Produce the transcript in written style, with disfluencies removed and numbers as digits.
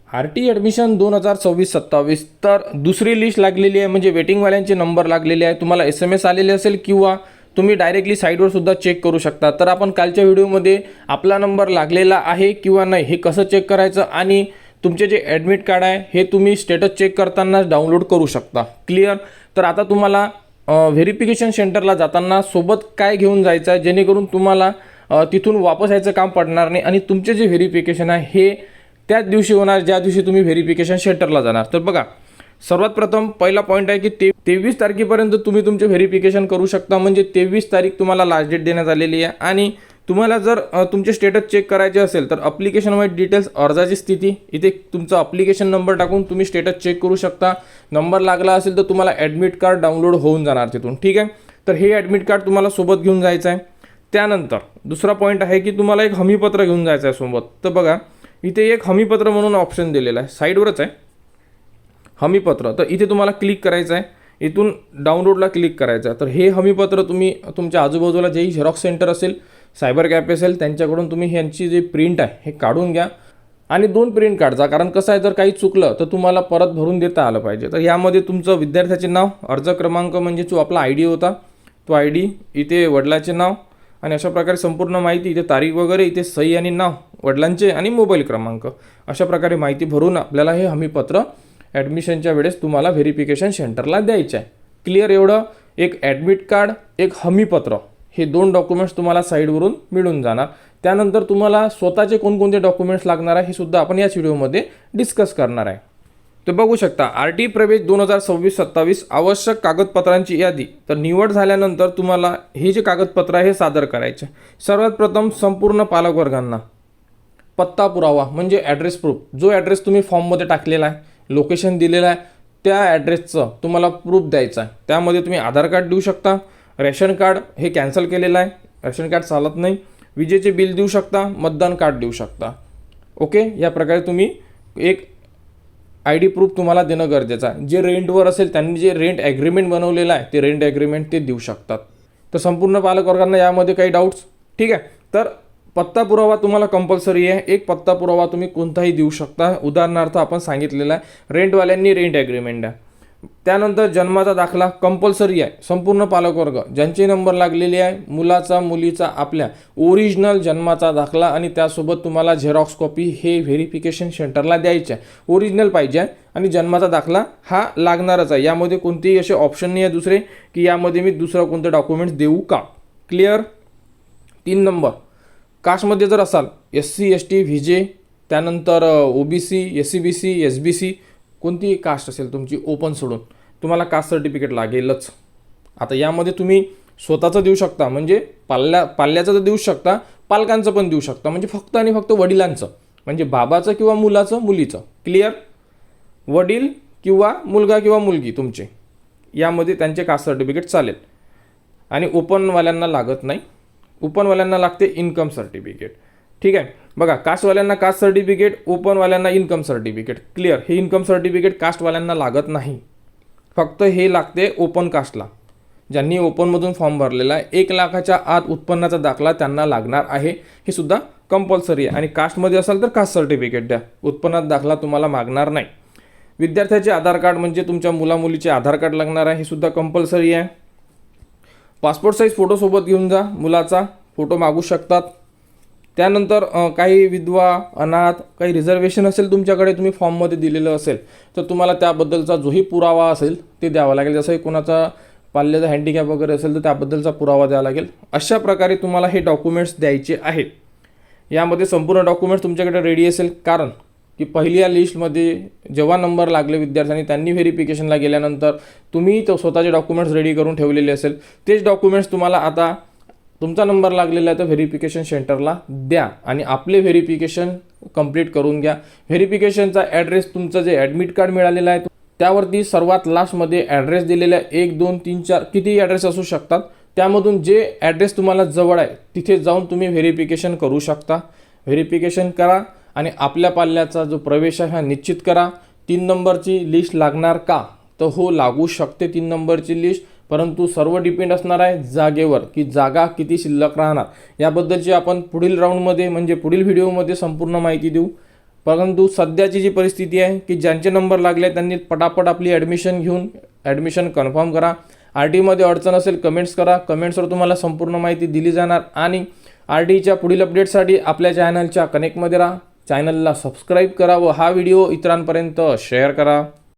RT admission 2026-27 तर दुसरी list लागलेली आहे, म्हणजे वेटिंगवाल्यांचे नंबर लागलेले आहे. तुम्हाला SMS आलेले असेल किंवा तुम्ही डायरेक्टली साईटवर सुद्धा चेक करू शकता. तर आपण कालच्या व्हिडिओमध्ये आपला नंबर लागलेला आहे किंवा नाही हे कसं चेक करायचं आणि तुमचे जे ॲडमिट कार्ड आहे हे तुम्ही स्टेटस चेक करताना डाउनलोड करू शकता. क्लिअर. तर आता तुम्हाला व्हेरिफिकेशन सेंटरला जाताना सोबत काय घेऊन जायचं आहे, जेणेकरून तुम्हाला तिथून वापस यायचं काम पडणार नाही आणि तुमचे जे व्हेरिफिकेशन आहे हे त्याच दिवशी होणार ज्या दिवशी तुम्ही व्हेरिफिकेशन सेंटरला जाणार. तर बघा, सर्वात प्रथम पहिला पॉईंट आहे की 23 तारखेपर्यंत तुम्ही तुमचे व्हेरिफिकेशन करू शकता. म्हणजे 23 तारीख तुम्हाला लास्ट डेट देण्यात आलेली आहे. आणि तुम्हाला जर तुमचे स्टेटस चेक करायचे असेल तर अप्लिकेशन वाईज डिटेल्स, अर्जाची स्थिती, इथे तुमचा अप्लिकेशन नंबर टाकून तुम्ही स्टेटस चेक करू शकता. नंबर लागला असेल तर तुम्हाला ॲडमिट कार्ड डाउनलोड होऊन जाणार तिथून. ठीक आहे. तर हे ॲडमिट कार्ड तुम्हाला सोबत घेऊन जायचं आहे. त्यानंतर दुसरा पॉईंट आहे की तुम्हाला एक हमीपत्र घेऊन जायचं आहे सोबत. तर बघा, इथे एक हमीपत्र म्हणून ऑप्शन दिलेला आहे, साईडवरच आहे हमीपत्र. तर इथे तुम्हाला क्लिक करायचं आहे, इथून डाउनलोडला क्लिक करायचं आहे. तर हे हमीपत्र तुम्ही तुमच्या आजूबाजूला जेही झेरॉक्स सेंटर असेल, सायबर कॅफे असेल, त्यांच्याकडून तुम्ही ह्यांची जे प्रिंट आहे हे काढून घ्या आणि 2 प्रिंट काढजा. कारण कसं आहे, जर काही चुकलं तर तुम्हाला परत भरून देता आलं पाहिजे. तर यामध्ये तुमचं विद्यार्थ्याचे नाव, अर्ज क्रमांक म्हणजे जो आपला ID होता तो ID, इथे वडिलाचे नाव आणि अशा प्रकारे संपूर्ण माहिती, इथे तारीख वगैरे, इथे सही आणि नाव वडिलांचे आणि मोबाईल क्रमांक, अशा प्रकारे माहिती भरून आपल्याला हे हमीपत्र ॲडमिशनच्या वेळेस तुम्हाला व्हेरिफिकेशन सेंटरला द्यायचं आहे. क्लिअर. एवढं एक ॲडमिट कार्ड, एक हमीपत्र, हे 2 डॉक्युमेंट्स तुम्हाला साईडवरून मिळून जाणार. त्यानंतर तुम्हाला स्वतःचे कोणकोणते डॉक्युमेंट्स लागणार आहे हे सुद्धा आपण याच व्हिडिओमध्ये डिस्कस करणार आहे. तर बघू शकता, RT प्रवेश 2026-27 आवश्यक कागदपत्रांची यादी. तर निवड झाल्यानंतर तुम्हाला हे जे कागदपत्र आहे हे सादर करायचे. सर्वात प्रथम संपूर्ण पालकवर्गांना पत्ता पुरावा म्हणजे ॲड्रेस प्रूफ, जो ॲड्रेस तुम्ही फॉर्ममध्ये टाकलेला आहे, लोकेशन दिलेलं आहे, त्या ॲड्रेसचं तुम्हाला प्रूफ द्यायचं आहे. त्यामध्ये तुम्ही आधार कार्ड देऊ शकता, रेशन कार्ड हे कॅन्सल केलेलं आहे, रेशन कार्ड चालत नाही, विजेचे बिल देऊ शकता, मतदान कार्ड देऊ शकता. ओके. या प्रकारे तुम्ही एक ID प्रूफ तुम्हाला देणं गरजेचं आहे. जे रेंटवर असेल त्यांनी जे रेंट ॲग्रीमेंट बनवलेलं आहे ते रेंट ॲग्रीमेंट ते देऊ शकतात. तर संपूर्ण पालकवर्गांना यामध्ये काही डाऊट्स? ठीक आहे. तर पत्ता पुरावा तुम्हाला कंपल्सरी आहे. एक पत्ता पुरावा तुम्ही कोणताही देऊ शकता. उदाहरणार्थ आपण सांगितलेलं आहे रेंटवाल्यांनी रेंट ॲग्रीमेंट आहे. त्यानंतर जन्माचा दाखला कंपल्सरी आहे. संपूर्ण पालकवर्ग ज्यांचे नंबर लागलेले आहे, मुलाचा, मुलीचा, आपल्या ओरिजिनल जन्माचा दाखला आणि त्यासोबत तुम्हाला झेरॉक्स कॉपी हे व्हेरिफिकेशन सेंटरला द्यायचे आहे. ओरिजिनल पाहिजे आहे आणि जन्माचा दाखला हा लागणारच आहे. यामध्ये कोणतेही असे ऑप्शन नाही आहे दुसरे की यामध्ये मी दुसरं कोणतं डॉक्युमेंट्स देऊ का. क्लिअर. 3 नंबर, कास्टमध्ये जर असाल SC ST VJ, त्यानंतर OBC SCBC SBC, कोणतीही कास्ट असेल तुमची ओपन सोडून, तुम्हाला कास्ट सर्टिफिकेट लागेलच. आता यामध्ये तुम्ही स्वतःचं देऊ शकता, म्हणजे पाल्याचं तर देऊ शकता, पालकांचं पण देऊ शकता, म्हणजे फक्त आणि फक्त वडिलांचं, म्हणजे बाबाचं किंवा मुलाचं, मुलीचं. क्लिअर. वडील किंवा मुलगा किंवा मुलगी तुमचे, यामध्ये त्यांचे कास्ट सर्टिफिकेट चालेल. आणि ओपनवाल्यांना लागत नाही, ओपनवाल्यांना लागते इन्कम सर्टिफिकेट. ठीक आहे. बघा, कास्टवाल्यांना कास्ट सर्टिफिकेट, ओपनवाल्यांना इन्कम सर्टिफिकेट. क्लिअर. हे इन्कम सर्टिफिकेट कास्टवाल्यांना लागत नाही, फक्त हे लागते ओपन कास्टला. ज्यांनी ओपनमधून फॉर्म भरलेला आहे, 1 लाखाच्या आत उत्पन्नाचा दाखला त्यांना लागणार आहे. हे सुद्धा कंपल्सरी आहे. आणि कास्टमध्ये असाल तर कास्ट सर्टिफिकेट द्या, उत्पन्नाचा दाखला तुम्हाला मागणार नाही. विद्यार्थ्याचे आधार कार्ड म्हणजे तुमच्या मुलामुलीचे आधार कार्ड लागणार आहे, हे सुद्धा कंपल्सरी आहे. पासपोर्ट साईज फोटो सोबत घेऊन जा, मुलाचा फोटो मागू शकतात. त्यानंतर काही विधवा, अनाथ, काही रिझर्वेशन असेल तुमच्याकडे, तुम्ही फॉर्ममध्ये दिलेलं असेल तर तुम्हाला त्याबद्दलचा जोही पुरावा असेल ते द्यावा लागेल. जसंही कोणाचा पाल्याचा हँडिकॅप वगैरे असेल तर त्याबद्दलचा पुरावा द्यावा लागेल. अशा प्रकारे तुम्हाला हे डॉक्युमेंट्स द्यायचे आहेत. यामध्ये संपूर्ण डॉक्युमेंट्स तुमच्याकडे रेडी असेल, कारण की पहिल्या लिस्टमध्ये जेव्हा नंबर लागले विद्यार्थ्यांनी, त्यांनी व्हेरिफिकेशनला गेल्यानंतर तुम्ही तो स्वतःचे डॉक्युमेंट्स रेडी करून ठेवलेले असेल. तेच डॉक्युमेंट्स तुम्हाला आता तुमचा नंबर लागलेला आहे तर व्हेरिफिकेशन सेंटरला द्या आणि आपले व्हेरिफिकेशन कंप्लीट करून घ्या. व्हेरिफिकेशनचा ॲड्रेस, तुमचं जे ॲडमिट कार्ड मिळालेलं आहे त्यावरती सर्वात लास्टमध्ये ॲड्रेस दिलेला आहे. 1 2 3 4 कितीही ॲड्रेस असू शकतात. त्यामधून जे ॲड्रेस तुम्हाला जवळ आहे तिथे जाऊन तुम्ही व्हेरिफिकेशन करू शकता. व्हेरिफिकेशन करा आणि आपल्या पाल्याचा जो प्रवेश आहे हा निश्चित करा. 3 नंबरची लिस्ट लागणार का, तर हो, लागू शकते 3 नंबरची लिस्ट, परंतु सर्व डिपेंड असणार आहे जागेवर, की जागा किती शिल्लक राहणार. याबद्दलची आपण पुढील राऊंडमध्ये म्हणजे पुढील व्हिडिओमध्ये संपूर्ण माहिती देऊ. परंतु सध्याची जी परिस्थिती आहे की ज्यांचे नंबर लागले त्यांनी पटापट आपली ॲडमिशन घेऊन ॲडमिशन कन्फर्म करा. आर टीमध्ये अडचण असेल कमेंट्स करा, कमेंट्सवर तुम्हाला संपूर्ण माहिती दिली जाणार. आणि आर टीच्या पुढील अपडेटसाठी आपल्या चॅनलच्या कनेक्टमध्ये राहा, चॅनलला सबस्क्राईब करा व हा व्हिडिओ इतरांपर्यंत शेअर करा.